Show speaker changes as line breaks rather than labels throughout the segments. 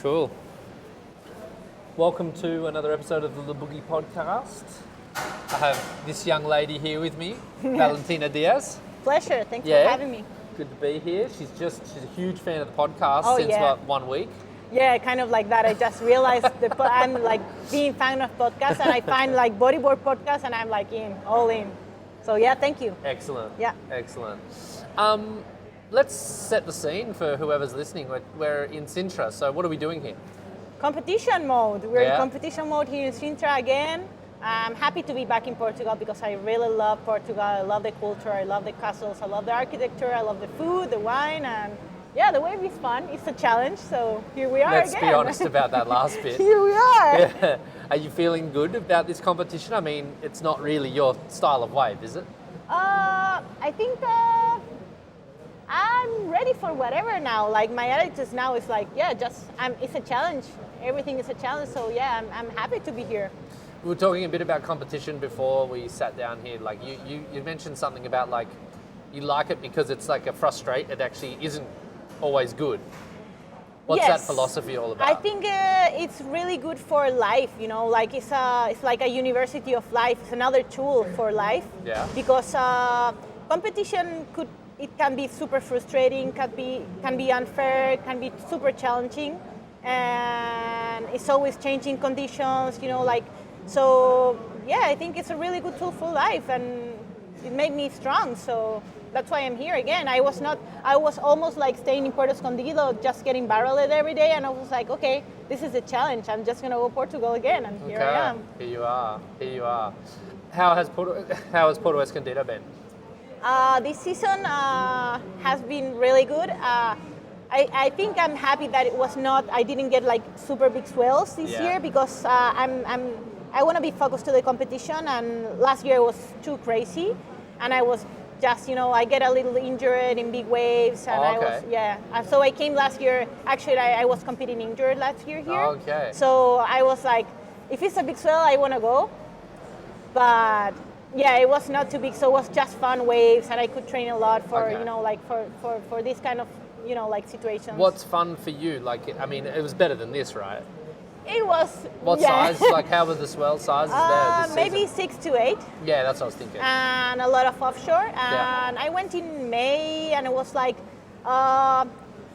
Cool. Welcome to another episode of the Boogie podcast. I have this young lady here with me, Valentina Diaz.
Pleasure. Thanks for having me.
Good to be here. She's a huge fan of the podcast since about 1 week.
Yeah, kind of like that. I just realized I'm like being fan of podcasts, and I find like bodyboard podcasts, and I'm like all in. So yeah, thank you.
Excellent.
Yeah.
Excellent. Let's set the scene for whoever's listening. We're in Sintra, so what are we doing here?
Competition mode. We're in competition mode here in Sintra again. I'm happy to be back in Portugal because I really love Portugal. I love the culture, I love the castles, I love the architecture, I love the food, the wine, and yeah, the wave is fun. It's a challenge, so here we are
Let's
again.
be honest about that last bit.
Here we are.
Yeah. Are you feeling good about this competition? I mean, it's not really your style of wave, is it?
I think I'm ready for whatever now. Like my attitude now is like, it's a challenge. Everything is a challenge, so yeah, I'm happy to be here.
We were talking a bit about competition before we sat down here. Like you mentioned something about like you like it because it's like a frustrate. It actually isn't always good. What's that philosophy all about?
I think it's really good for life. You know, like it's like a university of life. It's another tool for life.
Yeah.
Because competition can be super frustrating, can be unfair, can be super challenging, and it's always changing conditions. You know, like. So yeah, I think it's a really good tool for life, and it made me strong. So that's why I'm here again. I was almost like staying in Puerto Escondido, just getting barreled every day, and I was like, okay, this is a challenge. I'm just gonna go Portugal again, and here I am.
Here you are. How has Puerto Escondido been?
This season has been really good. I think I'm happy that I didn't get like super big swells this year because I want to be focused to the competition, and last year was too crazy, and I was just, I get a little injured in big waves, and so I came last year, actually I was competing injured last year here.
Okay.
So I was like, if it's a big swell, I want to go, but yeah, it was not too big, so it was just fun waves, and I could train a lot for, for this kind of, like situations.
What's fun for you? Like, I mean, it was better than this, right?
It was.
What size? Like, how were the swell sizes there this
maybe
season?
6 to 8.
Yeah, that's what I was thinking.
And a lot of offshore. And I went in May, and it was like,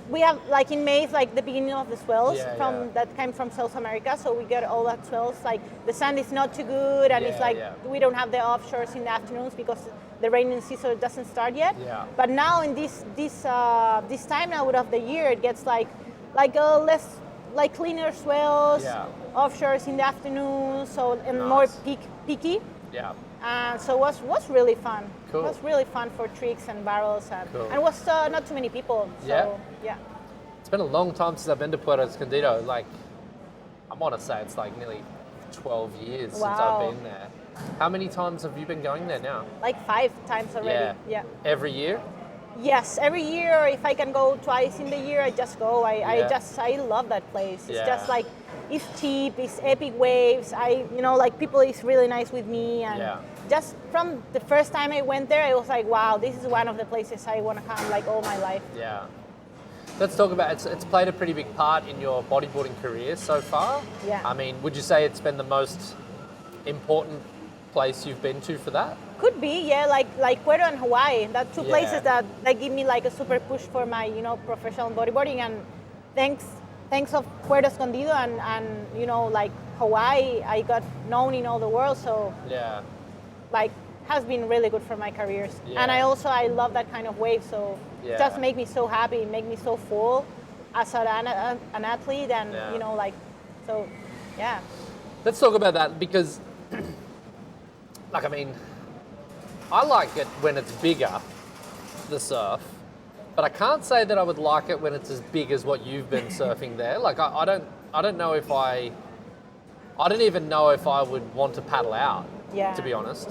we have, like in May, it's like the beginning of the swells that came from South America. So we get all that swells. Like the sand is not too good, and it's like we don't have the offshores in the afternoons because the rainy season doesn't start yet.
Yeah.
But now in this time now of the year, it gets like less. Like cleaner swells, offshores in the afternoon, more peaky.
Yeah.
So it was really fun.
Cool.
It was really fun for tricks and barrels, and it was not too many people. So yeah.
It's been a long time since I've been to Puerto Escondido. Like, I want to say it's like nearly 12 years since I've been there. How many times have you been going there now?
Like 5 times already. Yeah.
Every year?
Yes, every year. If I can go twice in the year, I just go. I love that place. It's just like, it's cheap, it's epic waves. People is really nice with me, and just from the first time I went there, I was like, wow, this is one of the places I want to come like all my life.
Yeah. Let's talk about it's played a pretty big part in your bodyboarding career so far.
Yeah.
I mean, would you say it's been the most important place you've been to for that?
Could be, like Puerto and Hawaii. That's 2 places that give me like a super push for my, professional bodyboarding. And thanks of Puerto Escondido and like Hawaii, I got known in all the world. So has been really good for my careers. Yeah. And I love that kind of wave. So it just make me so happy, make me so full as an athlete, and so yeah.
Let's talk about that because, like, I mean, I like it when it's bigger, the surf, but I can't say that I would like it when it's as big as what you've been surfing there. Like, I don't know if I don't even know if I would want to paddle out, to be honest.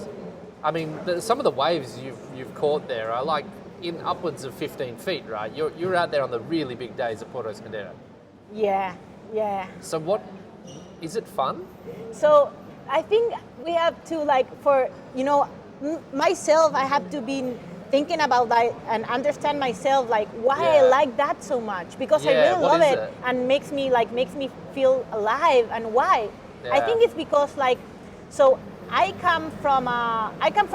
I mean, some of the waves you've caught there are like in upwards of 15 feet, right? You're out there on the really big days at Puerto Escondido.
Yeah.
So is it fun?
So I think we have to, like, for, myself, I have to be thinking about that and understand myself, like why I
Yeah.
like that so much, because I
Yeah,
really
what
love
is
it,
it?
and makes me feel alive. And why? I
Yeah.
think it's because like, so I come from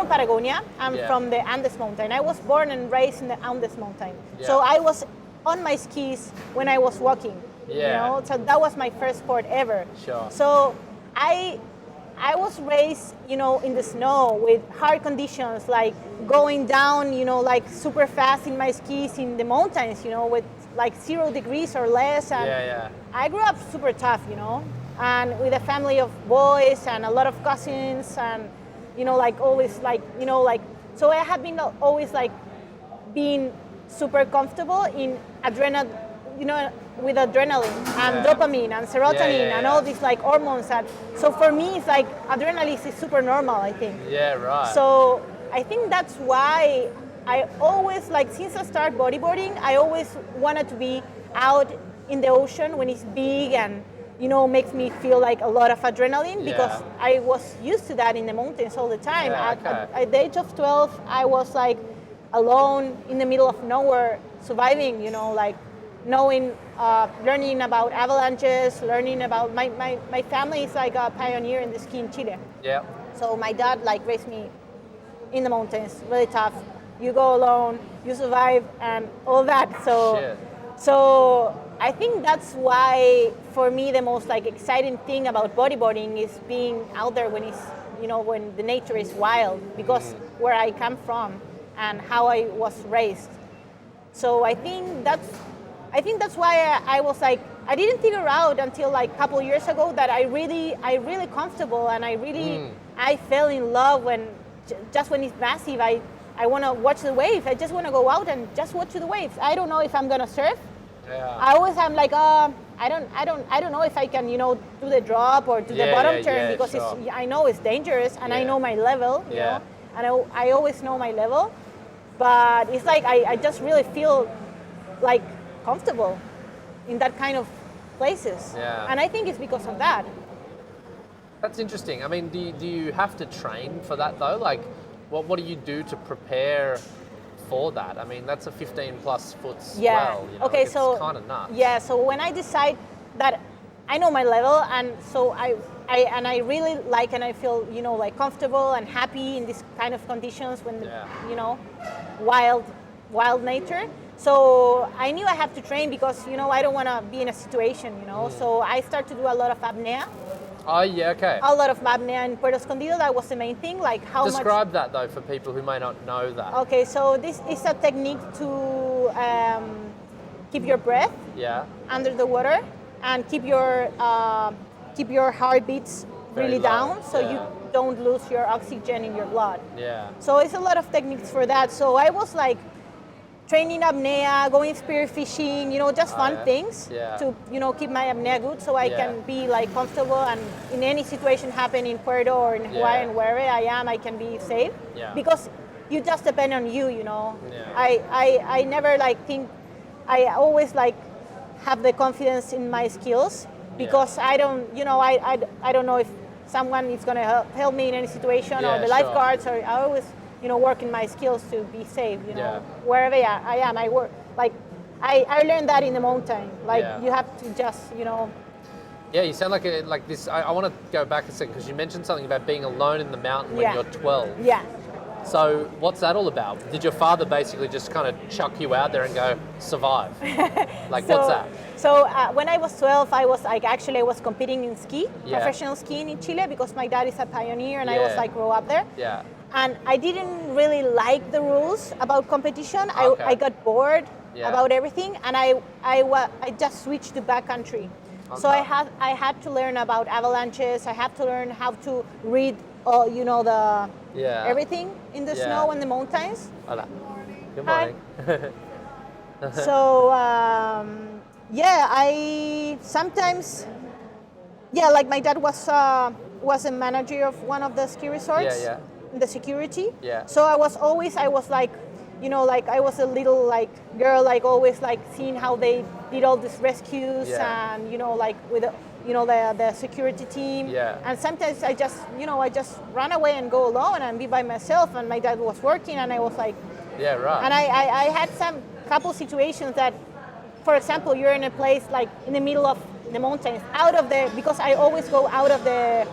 Patagonia. I'm
Yeah.
from the Andes Mountain. I was born and raised in the Andes Mountain. So
Yeah.
I was on my skis when I was walking. You
Yeah.
know, so that was my first sport ever.
Sure.
So I was raised, you know, in the snow with hard conditions, like going down, you know, like super fast in my skis in the mountains, you know, with like 0 degrees or less. And
Yeah.
I grew up super tough, you know, and with a family of boys and a lot of cousins, and, you know, like always like, you know, like, so I have been always like being super comfortable in adrenaline, you know, with adrenaline and
Yeah.
dopamine and serotonin and all these like hormones. That, so for me, it's like adrenaline is super normal, I think.
Yeah, right.
So I think that's why I always, like, since I started bodyboarding, I always wanted to be out in the ocean when it's big and, you know, makes me feel like a lot of adrenaline, because I was used to that in the mountains all the time.
Yeah,
At the age of 12, I was like alone in the middle of nowhere, surviving, you know, like knowing, learning about avalanches, learning about, my family is like a pioneer in the ski in Chile.
Yeah.
So my dad like raised me in the mountains, really tough. You go alone, you survive, and all that.
Shit.
So I think that's why, for me, the most like exciting thing about bodyboarding is being out there when it's, you know, when the nature is wild, because where I come from and how I was raised. So I think that's why I was like, I didn't figure out until like a couple years ago that I really comfortable, and I fell in love when, just when it's massive, I want to watch the waves. I just want to go out and just watch the waves. I don't know if I'm gonna surf.
Yeah.
I always am like, I don't know if I can, you know, do the drop or do the bottom turn, because
sure.
I know it's dangerous, and I know my level, you know, and I always know my level, but it's like I just really feel like comfortable in that kind of places.
Yeah.
And I think it's because of that.
That's interesting. I mean, do you have to train for that though? Like, what do you do to prepare for that? I mean, that's a 15 plus foot swell. You know?
Okay,
it's
so
kind of nuts.
Yeah, so when I decide that I know my level, and so I really like, and I feel, you know, like comfortable and happy in this kind of conditions when you know, wild nature. So I knew I have to train, because, you know, I don't want to be in a situation, you know. So I start to do a lot of apnea.
Oh yeah, okay.
A lot of apnea in Puerto Escondido. That was the main thing. Like how much.
Describe that though for people who may not know that.
Okay, so this is a technique to keep your breath under the water, and keep your heartbeats
Very
really
low,
down, so you don't lose your oxygen in your blood.
Yeah.
So it's a lot of techniques for that. So I was like training apnea, going spear fishing, you know, just fun things to, you know, keep my apnea good, so I can be like comfortable, and in any situation happen in Puerto or in Hawaii and wherever I am, I can be safe.
Yeah.
Because you just depend on you know.
Yeah.
I never like think, I always like have the confidence in my skills, because I don't, you know, I don't know if someone is gonna help me in any situation, or the lifeguards, or I always, you know, work in my skills to be safe, you know, wherever I am. I work, like, I learned that in the mountain. Like, you have to just, you know.
Yeah, you sound like this. I want to go back a second, because you mentioned something about being alone in the mountain when you're 12.
Yeah.
So what's that all about? Did your father basically just kind of chuck you out there and go, survive? Like, what's that?
So when I was 12, I was like, actually I was competing in ski, professional skiing in Chile, because my dad is a pioneer, and I was like, grow up there.
Yeah.
And I didn't really like the rules about competition. I got bored about everything, and I just switched to backcountry. Okay. So I had to learn about avalanches. I had to learn how to read, you know, the everything in the snow and the mountains.
Hola. Good morning.
So I sometimes like my dad was a manager of one of the ski resorts. The security. Yeah. So I was like, you know, like I was a little like girl, like always like seeing how they did all these rescues, and, you know, like with the security team. Yeah. And sometimes I just ran away and go alone and be by myself, and my dad was working, and I was like,
Yeah, right.
And I had some couple situations that, for example, you're in a place like in the middle of the mountains, because I always go out of the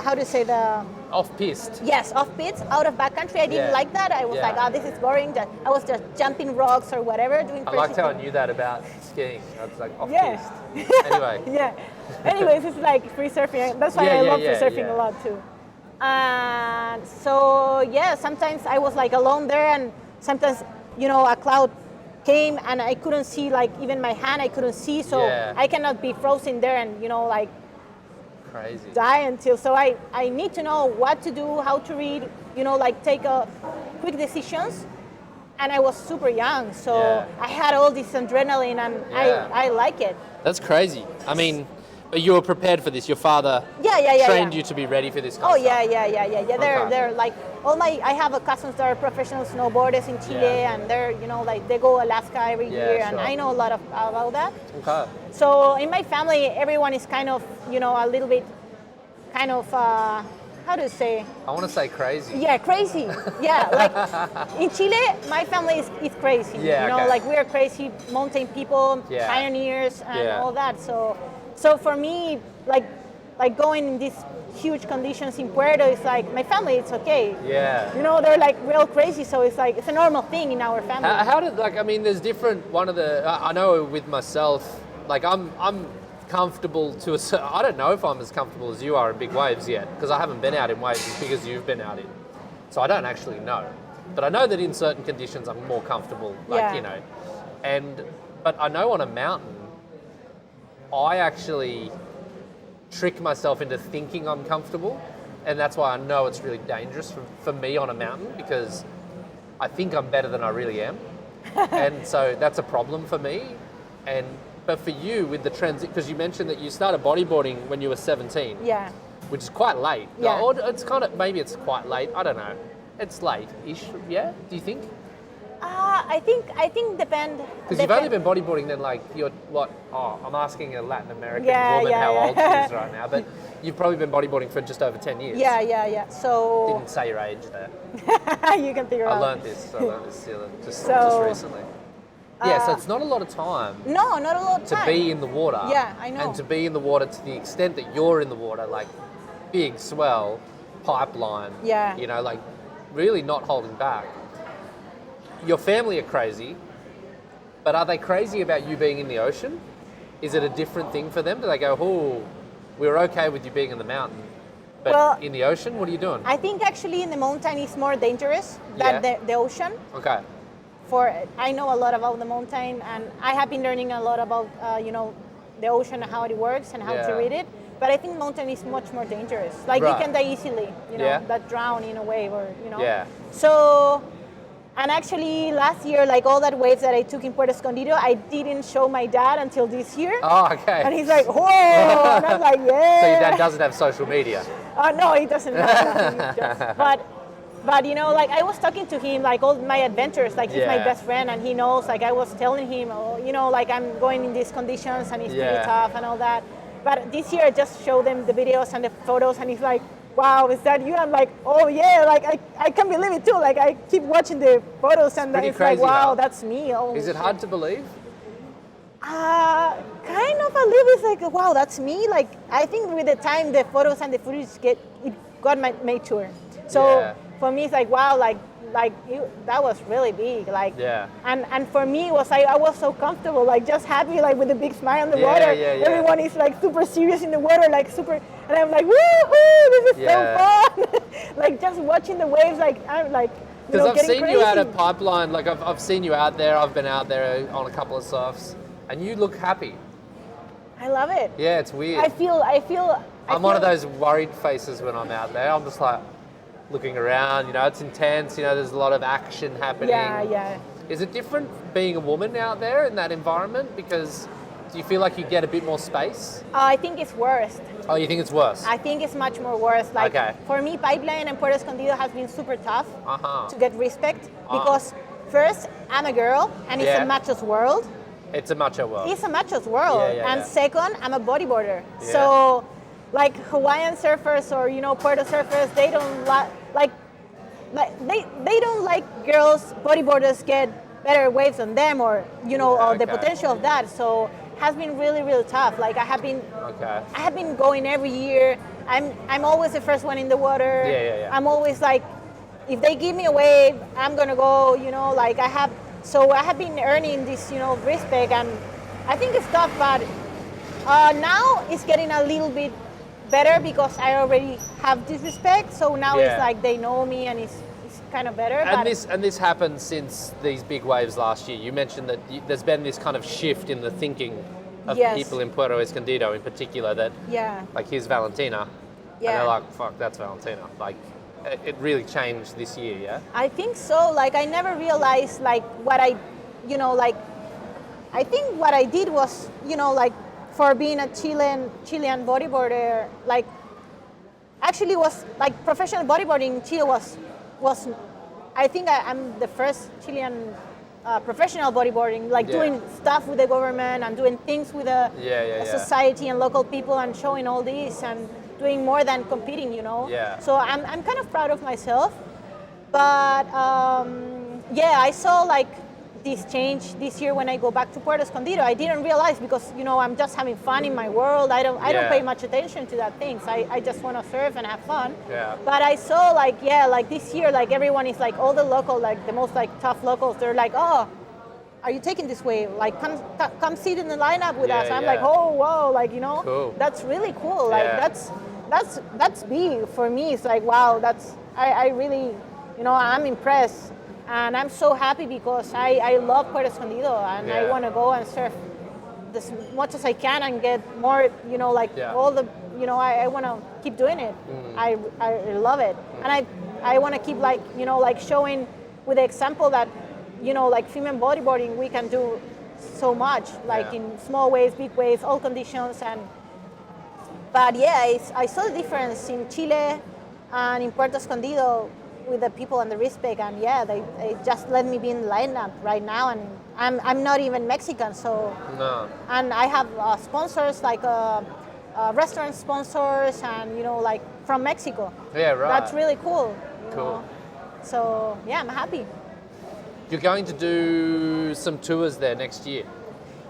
how to say the
Off-piste.
yes, off pits, out of backcountry. I didn't
Yeah.
like that. I was
Yeah.
like, oh, this is boring. I was just jumping rocks or whatever, doing
I
crazy
liked how I
things.
knew that about skiing. I was like,
Yeah.
off-piste. Anyway.
Yeah. Anyways, it's like free surfing. That's why
Yeah,
I
yeah,
love
yeah,
free surfing
yeah.
a lot too. And so yeah, sometimes I was like alone there, and sometimes a cloud came and I couldn't see, like even my hand I couldn't see, so
Yeah.
I cannot be frozen there and like
Crazy.
die until. So I need to know what to do, how to read, like take quick decisions. And I was super young, so
Yeah.
I had all this adrenaline, and
Yeah.
I like it.
That's crazy. I mean, but you were prepared for this. Your father
Yeah.
trained you to be ready for this kind
Oh
of stuff.
yeah. They're like I have cousins that are professional snowboarders in Chile,
Yeah.
and they're like they go Alaska every
Yeah,
year, and
sure.
I know a lot about that.
Okay.
So in my family, everyone is kind of a little bit kind of how to say.
I want to say crazy.
Yeah, crazy. Yeah, like in Chile, my family is crazy.
Yeah, okay.
Like we are crazy mountain people,
Yeah.
pioneers, and
Yeah.
all that. So for me, like going in these huge conditions in Puerto, it's like my family, it's okay.
Yeah.
They're like real crazy, so it's like it's a normal thing in our family.
How did there's different. I know with myself, like I'm comfortable to I don't know if I'm as comfortable as you are in big waves yet, because I haven't been out in waves as big as you've been out in. So I don't actually know. But I know that in certain conditions I'm more comfortable,
Yeah.
But I know on a mountain, I actually trick myself into thinking I'm comfortable, and that's why I know it's really dangerous for me on a mountain, because I think I'm better than I really am. And so that's a problem for me. But for you with the transit, because you mentioned that you started bodyboarding when you were 17,
Yeah.
which is quite late.
Yeah.
Or it's kind of, maybe it's quite late, I don't know. It's late-ish, yeah? Do you think?
I think depend.
Because you've only been bodyboarding then, like, you're what? Oh, I'm asking a Latin American
Yeah,
woman
yeah,
how
yeah.
old she is right now, but you've probably been bodyboarding for just over 10 years.
Yeah. So
Didn't say your age there.
you can figure
I
out.
learned this just
So,
recently. Yeah, so it's not a lot of time
No, not a lot of
to
time.
be in the water.
Yeah, I know.
And to be in the water to the extent that you're in the water, like big swell, pipeline.
Yeah.
Like really not holding back. Your family are crazy, but are they crazy about you being in the ocean? Is it a different thing for them? Do they go, oh, we're okay with you being in the mountain, but
Well,
in the ocean, what are you doing?
I think actually in the mountain is more dangerous than
Yeah.
the ocean.
Okay.
I know a lot about the mountain, and I have been learning a lot about the ocean and how it works and how to
Yeah.
read it. But I think mountain is much more dangerous. Like
Right.
you can die easily,
Yeah.
that drown in a wave or
Yeah.
So, and actually last year, like all that waves that I took in Puerto Escondido, I didn't show my dad until this year.
Oh, okay.
And he's like, whoa! And I'm like, yeah.
So your dad doesn't have social media?
No, he doesn't. But like I was talking to him, like all my adventures, like he's my
Yeah.
best friend, and he knows. Like I was telling him, like I'm going in these conditions, and it's
Yeah.
pretty tough and all that. But this year I just showed them the videos and the photos, and he's like, "Wow, is that you?" I'm like, "Oh yeah!" Like I can't believe it too. Like I keep watching the photos, and
pretty
it's like,
crazy,
"Wow,
huh?
that's me." Oh,
Is it hard to believe?
Kind of a little. It's like, wow, that's me. Like I think with the time the photos and the footage got mature. So
Yeah.
for me, it's like, wow, that was really big. Like,
Yeah.
And for me, it was like I was so comfortable, like just happy, like with a big smile in the
Yeah,
water.
yeah, yeah.
Everyone is like super serious in the water, like super, and I'm like, woohoo, this is
Yeah.
so fun. Like just watching the waves, like I'm like.
Because I've
getting
seen
crazy.
you out at Pipeline, like I've seen you out there, I've been out there on a couple of surfs, and you look happy.
I love it.
Yeah, it's weird.
I feel.
I'm one of those worried faces when I'm out there. I'm just like looking around, it's intense, there's a lot of action happening.
Yeah.
Is it different being a woman out there in that environment? Because do you feel like you get a bit more space?
I think it's worse.
Oh, you think it's worse?
I think it's much more worse. Like
Okay.
for me, Pipeline and Puerto Escondido has been super tough
Uh-huh.
to get respect because first, I'm a girl and it's
Yeah.
a macho's world.
It's a macho world.
It's a macho's world.
Yeah,
and
yeah.
second, I'm a bodyboarder.
Yeah.
So like Hawaiian surfers or Puerto surfers, they don't like like they don't like girls bodyboarders get better waves than them, or or the
okay.
potential of that. So has been really really tough. Like I have been going every year. I'm always the first one in the water.
Yeah.
I'm always like, if they give me a wave, I'm gonna go. Like I have been earning this respect, and I think it's tough, but now it's getting a little bit better because I already have this respect. So now it's like they know me, and it's kind of better.
And this happened since these big waves last year. You mentioned that there's been this kind of shift in the thinking of people in Puerto Escondido in particular, that like, here's Valentina, and they're like, fuck, that's Valentina. Like, it really changed this year, yeah?
I think so. Like, I never realized like what I think what I did was, like, for being a Chilean bodyboarder, like, actually was like professional bodyboarding in Chile was I think I'm the first Chilean professional bodyboarding, like doing stuff with the government and doing things with the society and local people and showing all this and doing more than competing,
Yeah.
So I'm kind of proud of myself. But I saw like this change this year when I go back to Puerto Escondido. I didn't realize because I'm just having fun in my world. I don't pay much attention to that things. I just want to surf and have fun.
Yeah.
But I saw like this year, like everyone is like, all the local, like the most like tough locals, they're like, oh, are you taking this wave? Like come sit in the lineup with us. I'm like, oh whoa, like
cool.
That's really cool. Like that's big for me. It's like, wow, I really I'm impressed. And I'm so happy because I love Puerto Escondido, and I want to go and surf as much as I can and get more, all the, I want to keep doing it. I love it. And I want to keep like, like showing with the example that, like female bodyboarding, we can do so much, like in small waves, big waves, all conditions. But I saw the difference in Chile and in Puerto Escondido with the people and the respect, and they just let me be in the lineup right now, and I'm not even Mexican, so
no.
And I have sponsors like restaurant sponsors, and like from Mexico.
Yeah, right.
That's really cool.
Cool.
So I'm happy.
You're going to do some tours there next year.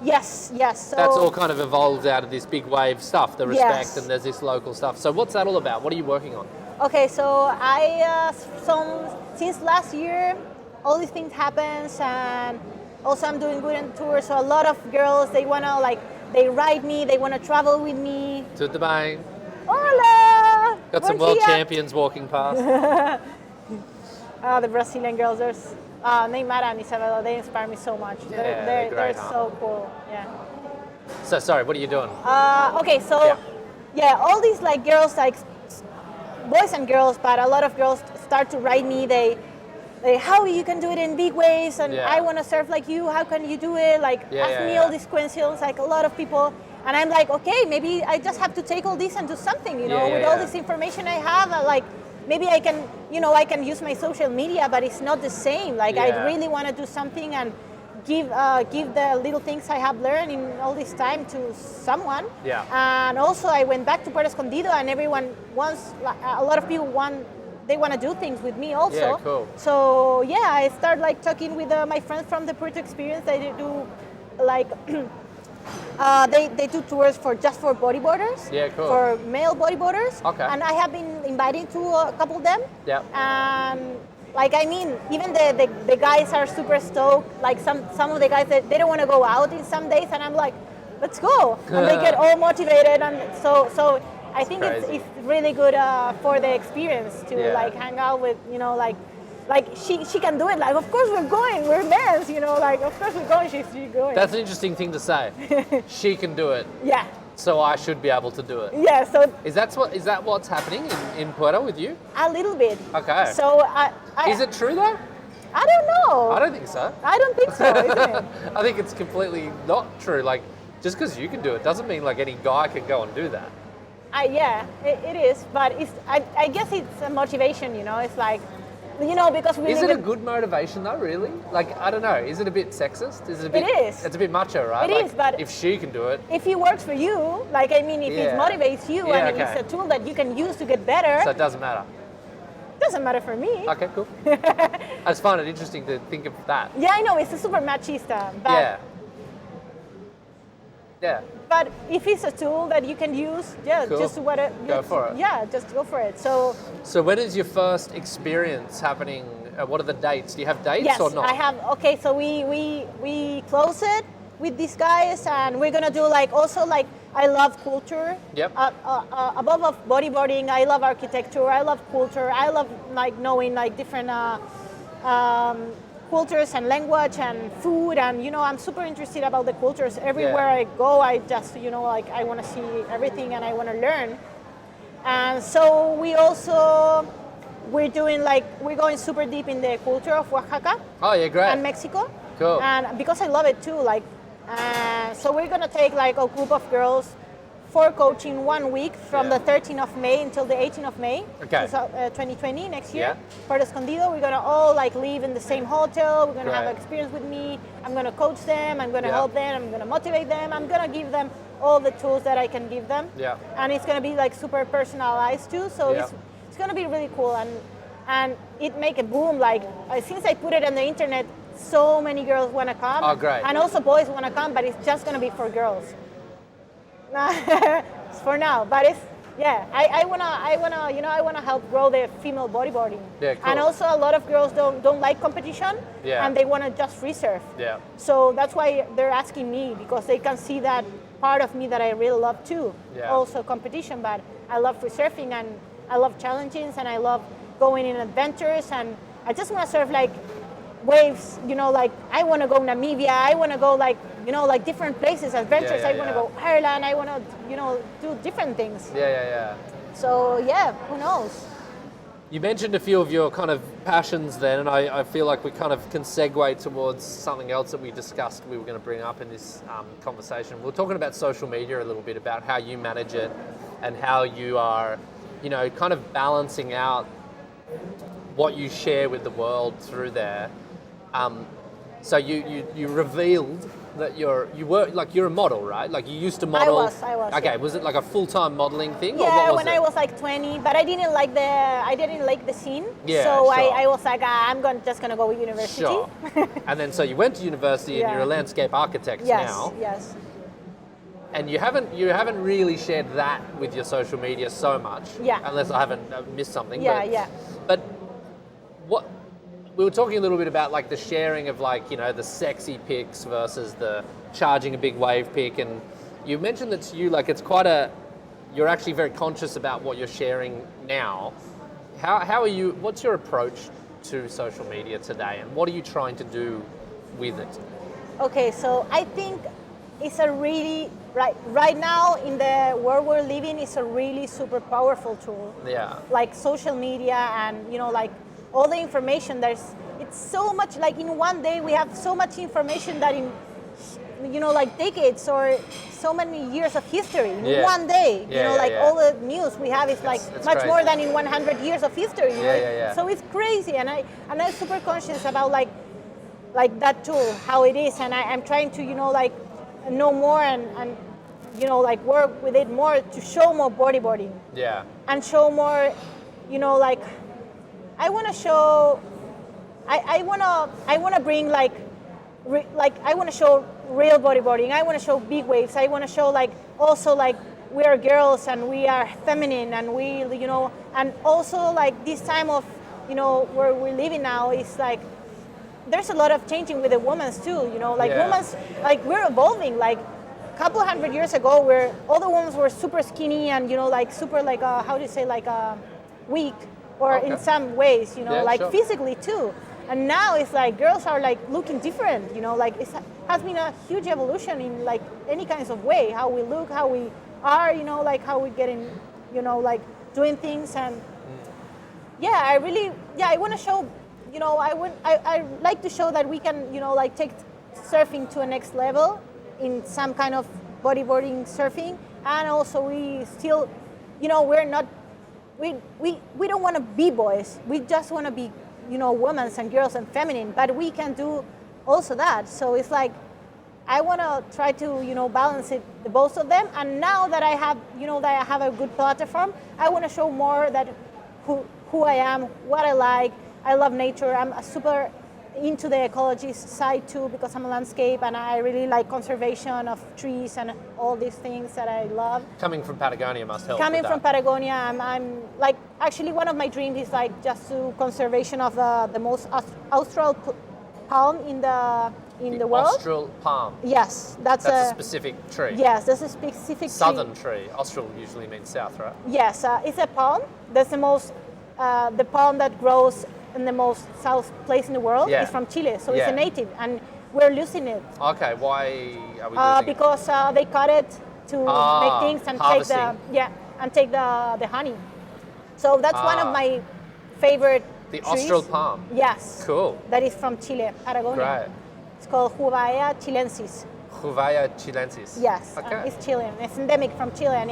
Yes. So
that's all kind of evolved out of this big wave stuff, the respect, and there's this local stuff. So what's that all about? What are you working on?
Okay, so since last year, all these things happens, and also I'm doing good on tour. So a lot of girls, they wanna they ride me, they wanna travel with me.
Tudo bem.
Hola.
Got some world champions walking past.
The Brazilian girls, there's Neymar and Isabella. They inspire me so much. They're so cool. Yeah.
So sorry, what are you doing?
Okay, so all these like girls, like boys and girls, but a lot of girls start to write me. They how you can do it in big waves, and I want to surf like you. How can you do it? Like ask me all these questions. Like a lot of people, and I'm like, okay, maybe I just have to take all this and do something. With all this information I have, like maybe I can, I can use my social media, but it's not the same. Like I really want to do something and give the little things I have learned in all this time to someone.
Yeah.
And also I went back to Puerto Escondido, and everyone wants, a lot of people want to do things with me also.
Yeah, cool.
So I start like talking with my friends from the Puerto experience. They do like they do tours for bodyboarders.
Yeah, cool.
For male bodyboarders.
Okay.
And I have been inviting to a couple of them.
Yeah.
And like, I mean, even the guys are super stoked. Like some of the guys, they don't want to go out in some days, and I'm like, let's go. And they get all motivated, and so I think it's really good for the experience to like hang out with, like she can do it. Like, of course we're going. We're men's, like of course we're going. She's going.
That's an interesting thing to say. She can do it.
Yeah.
So I should be able to do it.
Yeah. So
is that what's happening in Puerto with you?
A little bit.
Okay.
So
is it true though?
I don't know.
I don't think so.
I don't think so, isn't it?
I think it's completely not true. Like, just because you can do it doesn't mean like any guy can go and do that.
It is, but I guess it's a motivation. It's like, because we.
Is it a good motivation though? Really? Like, I don't know. Is it a bit sexist? Is it a bit?
It is.
It's a bit macho, right?
It is, but
if she can do it,
if it works for you, like, I mean, if it motivates you, and it's a tool that you can use to get better.
So it doesn't matter.
Doesn't matter for me.
Okay, cool. I just find it interesting to think of that.
Yeah, I know it's a super machista, but
Yeah.
but if it's a tool that you can use,
Cool.
just what
Go for it.
Yeah, just go for it. So
when is your first experience happening? What are the dates? Do you have dates
yes,
or not?
I have. Okay, so we close it with these guys, and we're gonna do like also like I love culture.
Yep.
Above of bodyboarding, I love architecture. I love culture. I love like knowing like different cultures and language and food, and I'm super interested about the cultures. Everywhere I go, I just like I want to see everything and I want to learn. And so we're doing like we're going super deep in the culture of Oaxaca
Oh yeah, great.
and Mexico.
Cool.
And because I love it too, like so we're gonna take like a group of girls for coaching 1 week from the 13th of May until the 18th of May,
Okay.
2020 next year.
Yeah.
For Escondido, we're gonna all like live in the same hotel. We're gonna have
Great.
an experience with me. I'm gonna coach them. I'm gonna
Yeah.
help them. I'm gonna motivate them. I'm gonna give them all the tools that I can give them.
Yeah.
And it's gonna be like super personalized too. So
Yeah.
it's gonna be really cool, and it make a boom. Like since I put it on the internet, so many girls wanna come.
Oh, great.
And also boys wanna come, but it's just gonna be for girls. For now, but it's I wanna help grow the female bodyboarding.
Yeah, cool.
And also a lot of girls don't like competition,
Yeah.
and they wanna just free surf.
Yeah.
So that's why they're asking me, because they can see that part of me that I really love too.
Yeah.
Also competition, but I love free surfing and I love challenges and I love going in adventures, and I just wanna surf like waves, like I want to go Namibia, I want to go like different places, adventures.
Yeah,
I want to go Ireland, I want to do different things.
Yeah.
So who knows?
You mentioned a few of your kind of passions then, and I feel like we kind of can segue towards something else that we discussed we were going to bring up in this conversation. We were talking about social media a little bit, about how you manage it and how you are, kind of balancing out what you share with the world through there. So you revealed that you're a model, right? Like you used to model.
I was.
Okay,
Yeah.
was it like a full-time modeling thing? or
Yeah,
what was
when
it?
I was like 20, but I didn't like the scene.
Yeah,
so
sure.
I was like, just gonna go with university.
Sure. And then so you went to university and
Yeah.
you're a landscape architect
Yes,
now.
yes.
And you haven't really shared that with your social media so much.
Yeah.
Unless I haven't missed something.
Yeah.
But what we were talking a little bit about, like the sharing of like the sexy pics versus the charging a big wave pic, and you mentioned that to you like it's you're actually very conscious about what you're sharing now. How are you? What's your approach to social media today, and what are you trying to do with it?
Okay, so I think it's a really right now in the world we're living, it's a really super powerful tool.
Yeah.
Like social media and like all the information, it's so much, like in one day we have so much information that in like decades or so many years of history in one day. All the news we have is like
It's
much
crazy.
more than in 100 years of history.
Yeah.
So it's crazy, and I'm super conscious about like that tool, how it is, and I'm trying to like know more and like work with it more to show more bodyboarding.
Yeah.
And show more, like I want to show. I want to bring like I want to show real bodyboarding. I want to show big waves. I want to show like also like we are girls and we are feminine and we and also like this time of where we're living now is like there's a lot of changing with the women's too. Women's like we're evolving like. Couple hundred years ago, where all the women were super skinny and like super like how do you say like weak, or in some ways
Sure.
physically too. And now it's like girls are like looking different. Like it has been a huge evolution in like any kinds of way, how we look, how we are, like how we get in, like doing things. And I want to show, I like to show that we can like take surfing to a next level in some kind of bodyboarding surfing, and also we still we're not we don't want to be boys, we just want to be women and girls and feminine, but we can do also that. So it's like I want to try to balance it, the both of them. And now that I have that I have a good platform, I want to show more that who I am, what I like. I love nature. I'm a super into the ecologist side too because I'm a landscape and I really like conservation of trees and all these things that I love.
Coming from Patagonia must help.
Coming
with
from
that.
Patagonia, I'm like actually one of my dreams is like just to conservation of the most austral palm in the world.
Austral palm.
Yes, that's
a specific tree.
Yes, that's a specific
southern tree. Austral usually means south, right?
Yes, it's a palm. That's the palm that grows in the most south place in the world is from Chile, so it's a native, and we're losing it.
Okay, why are we losing
because they cut it to make things and take the honey. So that's one of my favorite
the
trees.
Austral palm.
Yes.
Cool.
That is from Chile, Patagonia.
Great.
It's called Juvaya chilensis.
Juvaya chilensis.
Yes,
Okay.
it's Chilean. It's endemic from Chile, and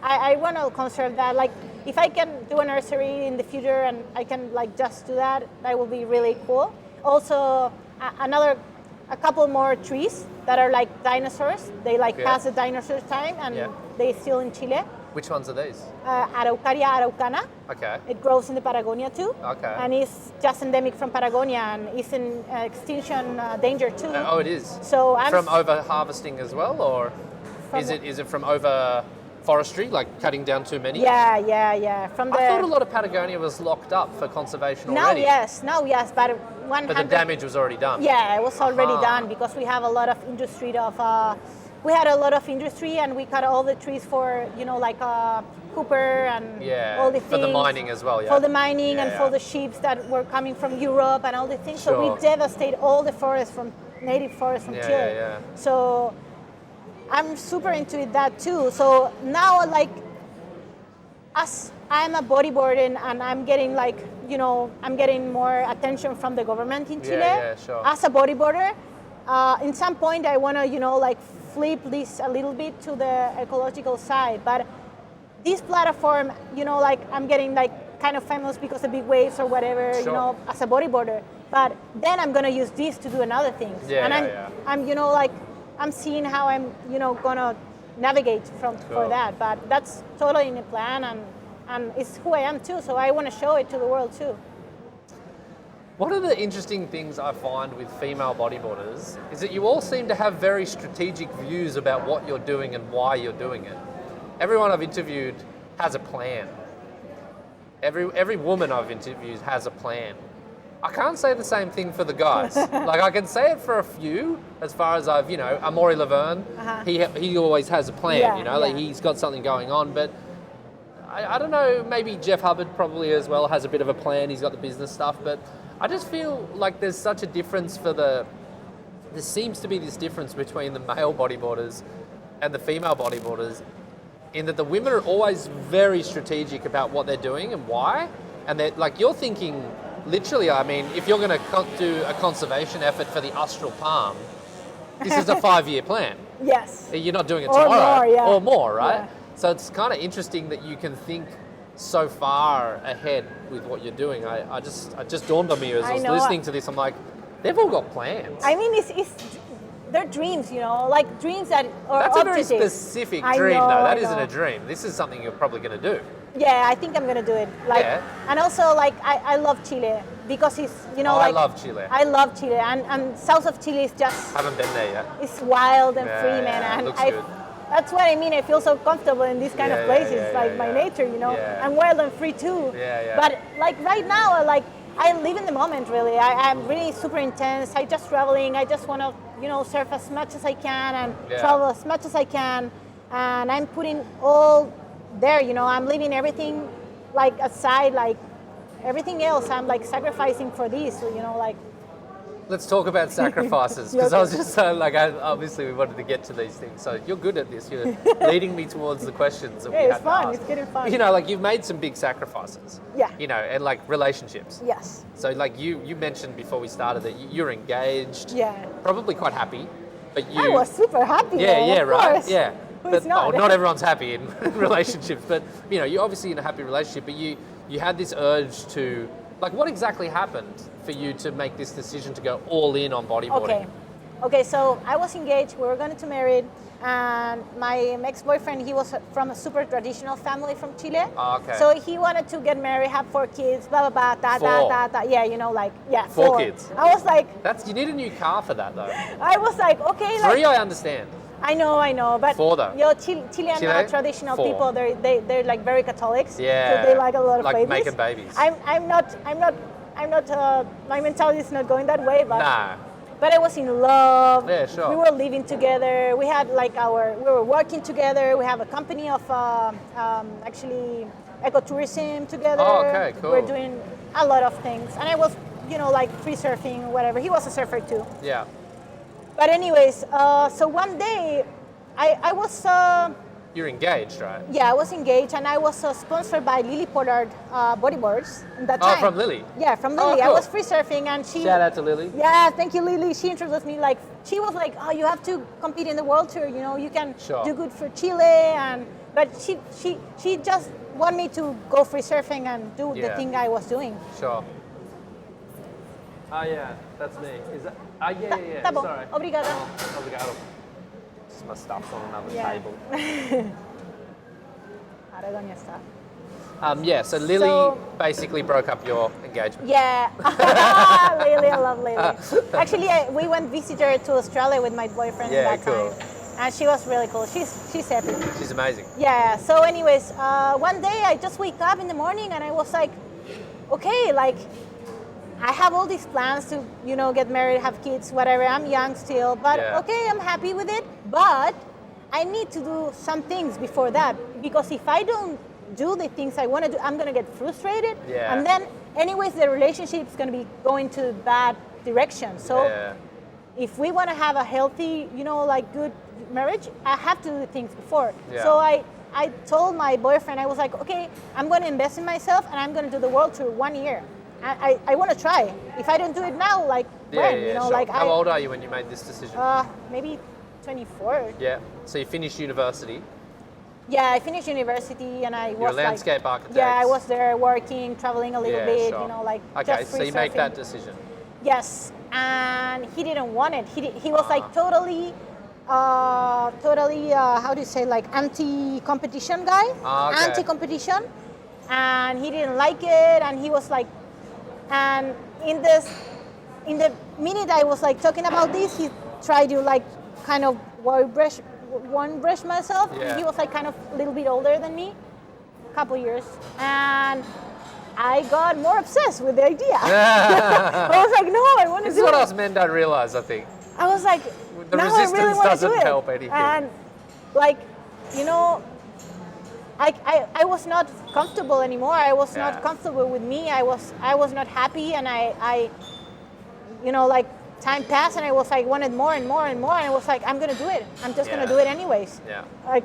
I want to conserve that. Like, if I can do a nursery in the future and I can like just do that, that will be really cool. Also, a couple more trees that are like dinosaurs. They like pass the dinosaur time, and they still in Chile.
Which ones are these?
Araucaria araucana.
Okay.
It grows in the Patagonia too.
Okay.
And it's just endemic from Patagonia and it's in extinction danger too.
Oh, it is.
So I'm
from over harvesting as well, or is it from over forestry, like cutting down too many?
Yeah. I
thought a lot of Patagonia was locked up for conservation already.
Now yes, but 100.
But the damage was already done.
Yeah, it was already done because we have a lot of industry we had a lot of industry and we cut all the trees for, like copper and all the things.
For the mining as well,
For the mining and for the ships that were coming from Europe and all the things.
Sure.
So we devastate all the forests native forests from Chile.
Yeah.
So I'm super into that too. So now, like, as I'm a bodyboarder and I'm getting I'm getting more attention from the government in Chile.
Yeah, sure.
As a bodyboarder, in some point I want to, flip this a little bit to the ecological side. But this platform, I'm getting kind of famous because of big waves or whatever, as a bodyboarder. But then I'm gonna use this to do another things. I'm seeing how I'm, gonna navigate for that. But that's totally in the plan, and it's who I am too. So I want to show it to the world too.
One of the interesting things I find with female bodyboarders is that you all seem to have very strategic views about what you're doing and why you're doing it. Everyone I've interviewed has a plan. Every woman I've interviewed has a plan. I can't say the same thing for the guys. I can say it for a few, as far as Amaury Laverne, he always has a plan, he's got something going on, but I don't know, maybe Jeff Hubbard probably as well has a bit of a plan, he's got the business stuff, but I just feel like there's such a difference there seems to be this difference between the male bodyboarders and the female bodyboarders, in that the women are always very strategic about what they're doing and why, and they're you're thinking, literally, if you're going to do a conservation effort for the Austral palm, this is a 5-year plan.
Yes.
You're not doing it tomorrow.
Or more,
Or more, right?
Yeah.
So it's kind of interesting that you can think so far ahead with what you're doing. It just dawned on me as I was listening to this. I'm like, they've all got plans.
It's they're dreams, dreams that are
That's a very
objectives.
specific dream, though. That isn't a dream. This is something you're probably going to do.
Yeah, I think I'm gonna do it. And also I love Chile because it's
I love Chile.
I love Chile, and south of Chile is just
Haven't been there yet.
It's wild and free, man.
Yeah,
And
looks good.
that's what I mean. I feel so comfortable in these kind of places, my nature,
Yeah.
and wild and free too.
Yeah.
But right now, I live in the moment. Really, I'm really super intense. I just traveling. I just want to surf as much as I can and travel as much as I can, and I'm putting all there, I'm leaving everything aside, everything else I'm sacrificing for this,
Let's talk about sacrifices, because I was just obviously we wanted to get to these things, so you're good at this. You're leading me towards the questions that we
it's
had
fun.
to ask.
It's getting fun.
You've made some big sacrifices.
Yeah.
And relationships.
Yes.
So you mentioned before we started that you're engaged.
Yeah.
Probably quite happy, but you.
I was super happy. Of
Right.
course.
Yeah.
Who's not?
Not everyone's happy in relationships, but you're obviously in a happy relationship, but you had this urge to, what exactly happened for you to make this decision to go all in on bodyboarding?
Okay, so I was engaged, we were going to marry, And my ex-boyfriend, he was from a super traditional family from Chile.
Oh, okay.
So he wanted to get married, have 4 kids, blah, blah, blah, da. Yeah, you know, like, yeah,
4 kids.
I was like...
You need a new car for that, though.
I was like, okay.
3 I understand.
I know, but
4 though.
You know, Chilean traditional
4.
people, they're like very Catholics.
Yeah.
So they like a lot of
like
babies.
making babies.
I'm not. My mentality is not going that way, but.
Nah.
But I was in love.
Yeah, sure.
We were living together. We had like we were working together. We have a company of actually ecotourism together.
Oh, okay, cool.
We're doing a lot of things, and I was, you know, like free surfing, whatever. He was a surfer too.
Yeah.
But anyways, so one day, I was...
You're engaged, right?
Yeah, I was engaged, and I was sponsored by Lily Pollard bodyboards at that time.
Oh, from Lily?
Yeah, from Lily.
Oh, cool.
I was free surfing, and she...
Shout out to Lily.
Yeah, thank you, Lily. She introduced me, like, she was like, oh, you have to compete in the World Tour, you know, you can do good for Chile, but she just wanted me to go free surfing and do the thing I was doing.
Sure. Oh, yeah, that's me. Is that... yeah.
Tá bom.
Sorry.
Obrigada.
Oh, obrigado. Just my stuff's on another table.
Aragonia stuff.
So Lily basically broke up your engagement.
Yeah. Lily, I love Lily. Actually, we went visit her to Australia with my boyfriend that
cool.
time. And she was really cool. She's happy.
She's amazing.
Yeah. So anyways, one day I just wake up in the morning and I was like, okay, like, I have all these plans to, you know, get married, have kids, whatever. I'm young still, but okay, I'm happy with it. But I need to do some things before that, because if I don't do the things I want to do, I'm gonna get frustrated, and then, anyways, the relationship is gonna be going to bad direction. So, if we want to have a healthy, you know, like good marriage, I have to do the things before.
Yeah.
So I told my boyfriend, I was like, okay, I'm gonna invest in myself, and I'm gonna do the world tour 1 year. I want to try. If I don't do it now, like when, you know,
sure.
like
how old are you when you made this decision?
Maybe 24.
Yeah. So you finished university.
Yeah, I finished university and I was
You're a landscape architect.
Yeah, I was there working, traveling a little bit,
sure.
you know, like
okay,
just free
so you
surfing.
make that decision.
Yes, and he didn't want it. He was like totally, how do you say, like anti-competition guy, anti-competition, and he didn't like it, and he was like, and in the minute I was like talking about this, he tried to like kind of one brush myself.
Yeah.
He was like kind of a little bit older than me, a couple years, and I got more obsessed with the idea. I was like, no, I want to do it.
This is what us men don't realize, I think.
I was like,
the
now
resistance
I really want to
doesn't
do it.
help anything.
And like, you know, I was not comfortable anymore. I was not comfortable with me. I was not happy, and I you know, like time passed, and I was like wanted more and more and more, and I was like, I'm gonna do it. I'm just gonna do it anyways.
Yeah.
Like,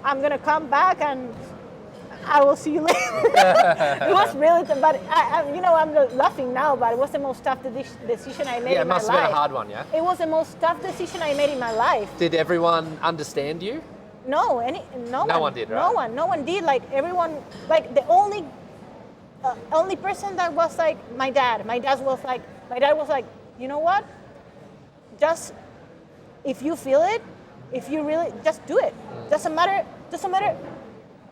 I'm gonna come back and I will see you later. It was really, but you know, I'm laughing now, but it was the most tough decision I made in my life.
Yeah, it must have been a hard one, yeah?
It was the most tough decision I made in my life.
Did everyone understand you?
No, no one did, right? No one did. Like everyone, like the only person that was like my dad. My dad was like, you know what? Just if you feel it, if you really just do it. Doesn't matter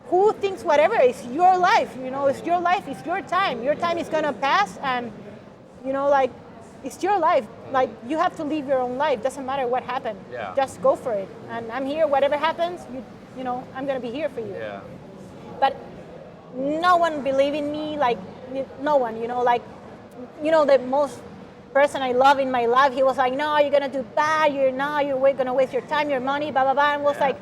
who thinks whatever. It's your life. You know, it's your life. It's your time. Your time is gonna pass, and you know, like it's your life. Like you have to live your own life. Doesn't matter what happened.
Yeah.
Just go for it. And I'm here. Whatever happens, you know, I'm gonna be here for you.
Yeah.
But no one believed in me. Like no one. You know, like the most person I love in my life. He was like, no, you're gonna do bad. You're gonna waste your time, your money, blah blah blah. And was like,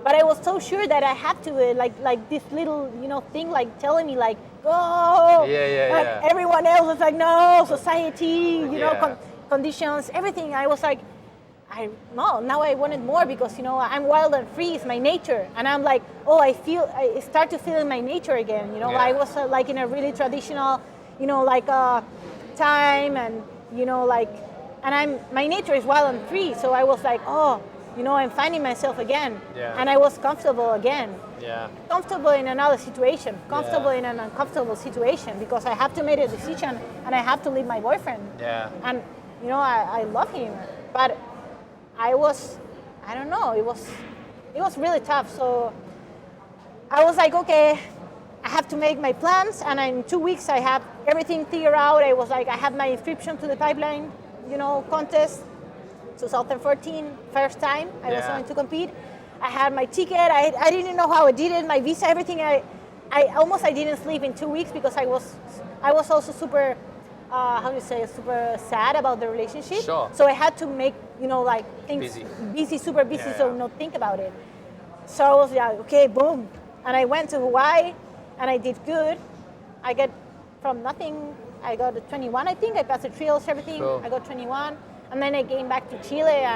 but I was so sure that I had to. Like this little thing like telling me like, go.
Yeah.
Everyone else was like, no, society, conditions, everything. I was like, now I wanted more because, I'm wild and free, it's my nature. And I'm like, I start to feel in my nature again, I was like in a really traditional, time and, and my nature is wild and free. So I was like, I'm finding myself again.
Yeah.
And I was comfortable again.
Yeah.
Comfortable in another situation, comfortable in an uncomfortable situation because I have to make a decision and I have to leave my boyfriend.
Yeah.
And, I love him, but I I don't know. It was really tough. So I was like, okay, I have to make my plans, and in 2 weeks I have everything figured out. I was like, I have my inscription to the pipeline, contest, 2014, first time I was going to compete. I had my ticket. I didn't know how I did it. My visa, everything. I didn't sleep in 2 weeks because I was also super, super sad about the relationship.
Sure.
So I had to make, things busy, super busy, so not think about it. So I was like, okay, boom. And I went to Hawaii, and I did good. I get from nothing, I got a 21, I think. I passed the trials, everything. Sure. I got 21. And then I came back to Chile,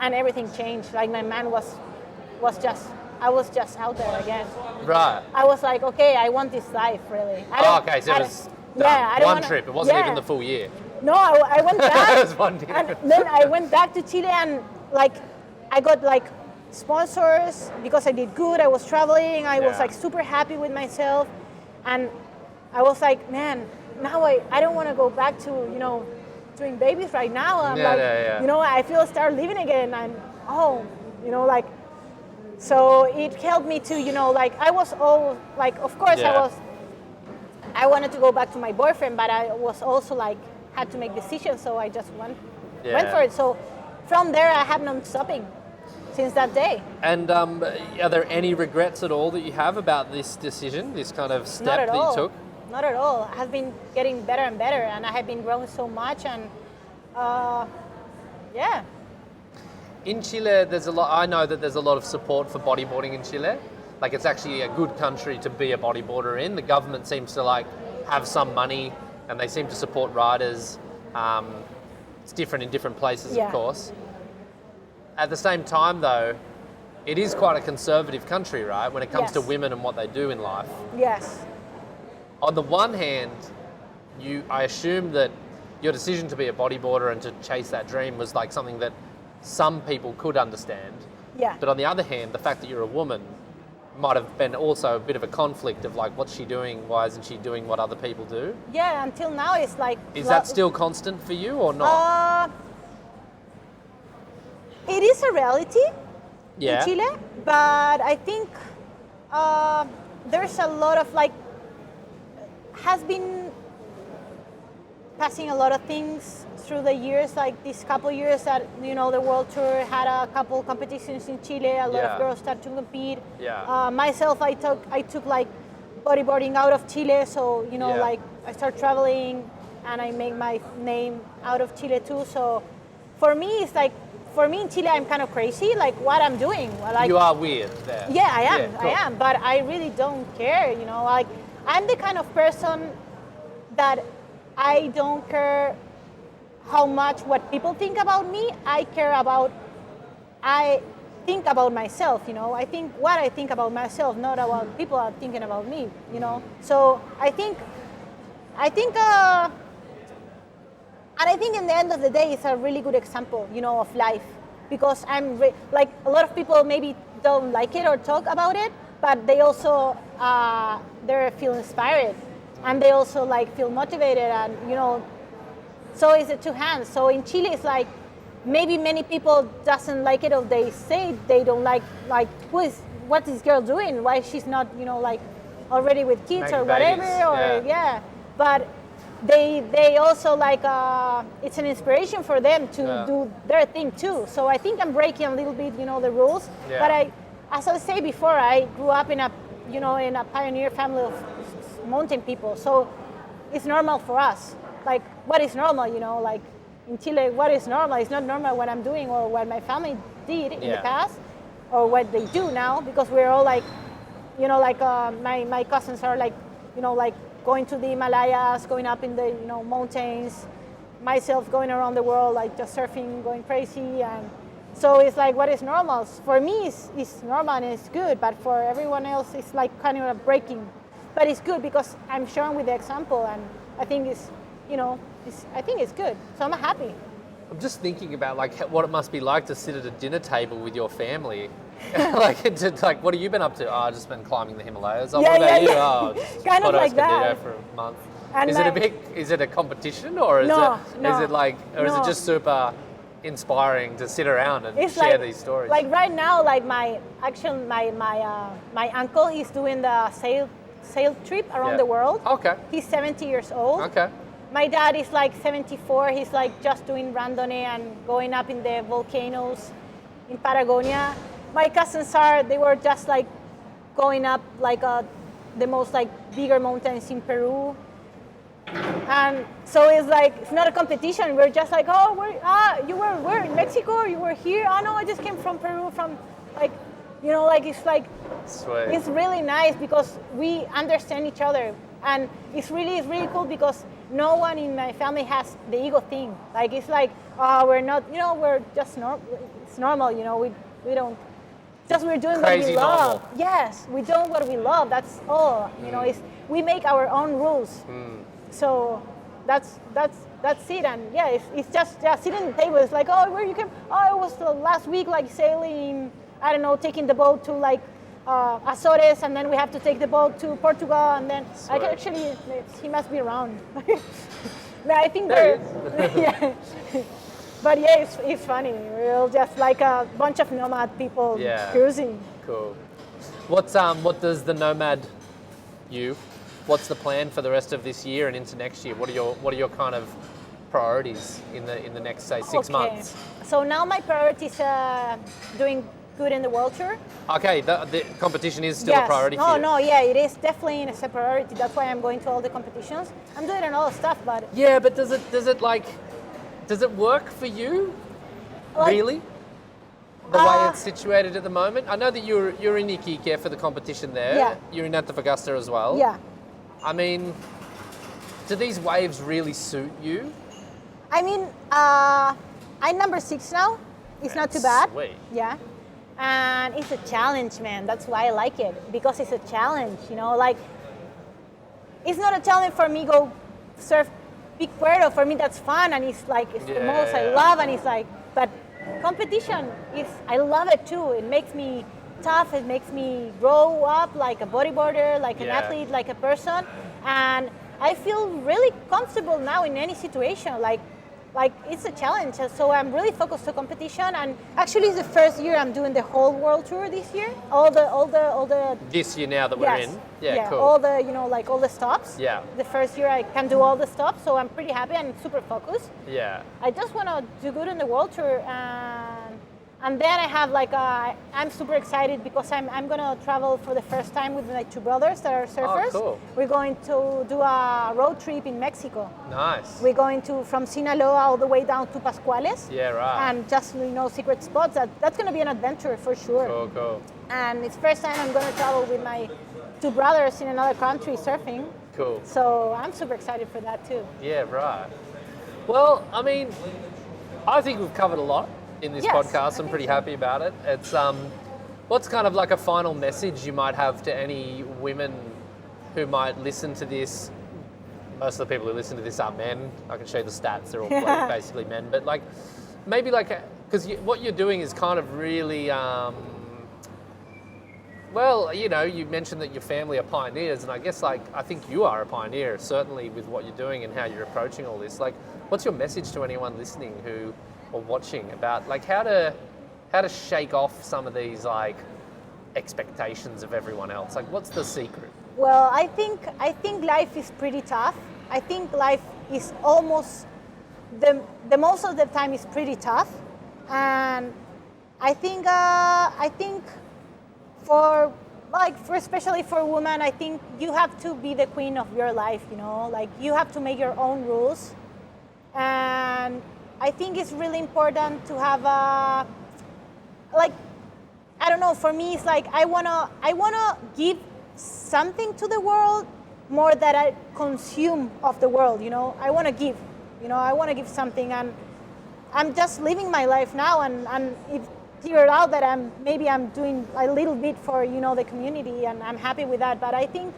and everything changed. Like, my man was just out there again.
Right.
I was like, okay, I want this life, really.
Okay, so it was one trip. It wasn't even the full year.
No, I went back.
It was 1 year.
And then I went back to Chile, and I got sponsors because I did good. I was traveling. I was super happy with myself, and I was like, man, now I don't want to go back to doing babies right now. I'm I feel start living again, and so it helped me to I was all of course I wanted to go back to my boyfriend, but I was also had to make decisions, so I just went for it. So from there I have not stopping since that day.
And are there any regrets at all that you have about this decision, this kind of step that you took?
Not at all. I have been getting better and better, and I have been growing so much, and
In Chile, I know that there's a lot of support for bodyboarding in Chile. It's actually a good country to be a bodyboarder in. The government seems to have some money, and they seem to support riders. It's different in different places, of course. At the same time, though, it is quite a conservative country, right, when it comes to women and what they do in life.
Yes.
On the one hand, I assume that your decision to be a bodyboarder and to chase that dream was something that some people could understand.
Yeah.
But on the other hand, the fact that you're a woman might have been also a bit of a conflict of what's she doing? Why isn't she doing what other people do?
Yeah, until now it's
Is that still constant for you or not?
It is a reality
in
Chile, but I think there's a lot of has been passing a lot of things through the years, these couple years that the World Tour had a couple competitions in Chile. A lot of girls started to compete. Myself, I took bodyboarding out of Chile, so I start traveling, and I make my name out of Chile too. So for me, it's for me in Chile, I'm kind of crazy, what I'm doing.
You are weird there.
Yeah, I am.
Yeah, cool.
I am, but I really don't care. I'm the kind of person that I don't care how much what people think about me. I think about myself, I think what I think about myself, not about people are thinking about me, So I think, and I think in the end of the day, it's a really good example, of life, because I'm a lot of people maybe don't like it or talk about it, but they also they feel inspired, and they also feel motivated, and so it's the two hands. So in Chile, it's maybe many people doesn't like it, or they say they don't like what this girl doing? Why she's not already with kids or whatever, or but they also it's an inspiration for them to do their thing too. So I think I'm breaking a little bit the rules, but as I say before, I grew up in a pioneer family of mountain people, so it's normal for us. What is normal, in Chile, what is normal? It's not normal what I'm doing or what my family did in the past, or what they do now, because we're all my cousins are going to the Himalayas, going up in the mountains, myself going around the world just surfing, going crazy, and so it's what is normal. For me, it's normal and it's good, but for everyone else, it's kind of breaking. But it's good because I'm showing with the example, and I think I think it's good. So I'm happy.
I'm just thinking about what it must be like to sit at a dinner table with your family. What have you been up to? I've just been climbing the Himalayas. What about you? Oh, just
kind of like that.
For a month.
And
is it a competition, or is it is it just super inspiring to sit around and
It's
share
like,
these stories.
Like right now, like my uncle, he's doing the sail trip around the world.
Okay.
He's 70 years old.
Okay.
My dad is like 74. He's like just doing randonnée and going up in the volcanoes in Patagonia. My cousins they were just like going up like the most like bigger mountains in Peru. And so it's like, it's not a competition. We're just like, oh, where in Mexico? Or you were here? Oh no, I just came from Peru, from like, like it's like,
Sweet.
it's really nice because we understand each other. And it's really cool because no one in my family has the ego thing. Like it's like, oh, we're not, we're just it's normal, we don't, just we're doing
Crazy
what we love.
normal.
Yes, we do what we love. That's all. It's we make our own rules. So that's it. And yeah, it's just sitting at the table. It's like, oh, where you came? Oh, it was the last week, like sailing. I don't know, taking the boat to like Azores, and then we have to take the boat to Portugal, and then I can actually, he must be around. No, I think
There
they're, yeah. But yeah, it's funny. We're just like a bunch of nomad people cruising.
Cool. What does the nomad what's the plan for the rest of this year and into next year? What are your kind of priorities in the next, say, 6 months?
So now my priority is doing good in the World Tour.
Okay, the competition is still a priority for you.
No, yeah, it is definitely a priority. That's why I'm going to all the competitions. I'm doing a lot of stuff, but
yeah, but does it work for you?
Like,
really? The way it's situated at the moment? I know that you're in Iquique for the competition there.
Yeah.
You're in Antofagasta as well.
Yeah.
I mean, do these waves really suit you?
I mean, I'm number 6 now. It's not too bad.
Sweet.
Yeah. And it's a challenge, man. That's why I like it, because it's a challenge, like, it's not a challenge for me go surf Big Puerto. For me, that's fun, and it's like, it's the most I love, and it's like, but competition I love it too. It makes me tough. It makes me grow up like a bodyboarder, like an athlete, like a person, and I feel really comfortable now in any situation. Like it's a challenge. So I'm really focused on competition, and actually it's the first year I'm doing the whole world tour this year. All the
This year now that we're in. Yeah, cool.
All the like all the stops.
Yeah.
The first year I can do all the stops, so I'm pretty happy and super focused.
Yeah.
I just want to do good in the world tour, and then I have like I'm super excited because I'm gonna travel for the first time with my 2 brothers that are surfers.
Oh, cool.
We're going to do a road trip in Mexico.
Nice.
We're going to from Sinaloa all the way down to Pascuales.
Yeah, right.
And just secret spots. That's gonna be an adventure for sure.
Cool.
And it's first time I'm gonna travel with my 2 brothers in another country surfing.
Cool.
So I'm super excited for that too.
Yeah, right. Well, I mean, I think we've covered a lot in this podcast. I'm pretty happy about it. It's what's kind of like a final message you might have to any women who might listen to this? Most of the people who listen to this are men. I can show you the stats; they're all basically men. But like, maybe like, because what you're doing is kind of really, well, you mentioned that your family are pioneers, and I guess I think you are a pioneer, certainly with what you're doing and how you're approaching all this. Like, what's your message to anyone listening or watching about like how to shake off some of these like expectations of everyone else? Like, what's the secret?
Well, I think life is pretty tough. I think life is almost the most of the time is pretty tough, and I think for especially for women, I think you have to be the queen of your life. Like you have to make your own rules, and I think it's really important to have I don't know, for me it's like I wanna give something to the world more than I consume of the world, I wanna give, I wanna give something, and I'm just living my life now, and it figured out that I'm doing a little bit for, the community, and I'm happy with that. But I think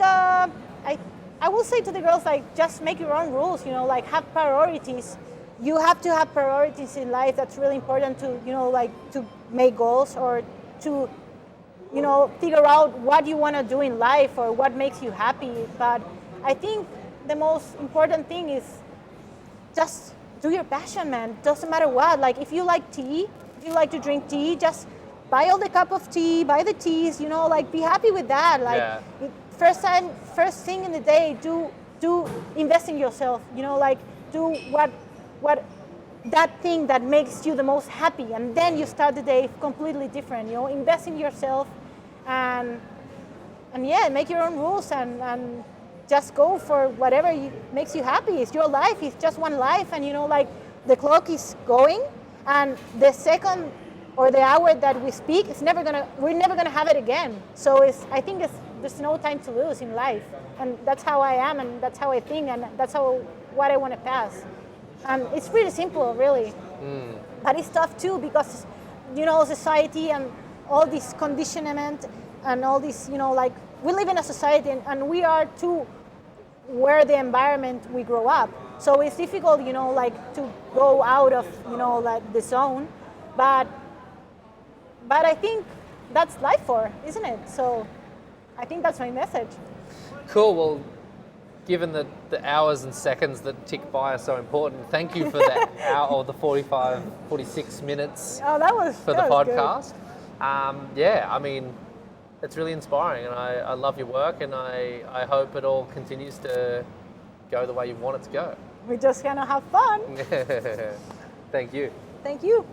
I will say to the girls, like, just make your own rules, like have priorities. You have to have priorities in life. That's really important to, to make goals or to, figure out what you want to do in life or what makes you happy. But I think the most important thing is just do your passion, man. Doesn't matter what. Like if you like tea, if you like to drink tea, just buy all the cup of tea, buy the teas, you know, like be happy with that. Like
Yeah.
first thing in the day, do invest in yourself, you know, like do what that thing that makes you the most happy, and then you start the day completely different, you know, invest in yourself and yeah, make your own rules and just go for whatever makes you happy. It's your life. It's just one life, and you know, like the clock is going, and the second or the hour that we speak, we're never gonna have it again. So I think there's no time to lose in life, and that's how I am, and that's how I think, and that's what I want to pass. And it's pretty simple, really. But it's tough too because, you know, society and all this conditionment and all this, you know, like we live in a society and we are too where the environment we grow up. So it's difficult, you know, like to go out of, you know, like the zone. But I think that's life for, isn't it? So I think that's my message.
Cool. Well, given that the hours and seconds that tick by are so important, thank you for that hour or the 46 minutes
Oh, that was
for the
that was good.
podcast. Yeah, I mean, it's really inspiring, and I love your work, and I hope it all continues to go the way you want it to go.
We're just gonna have fun.
Thank you.
Thank you.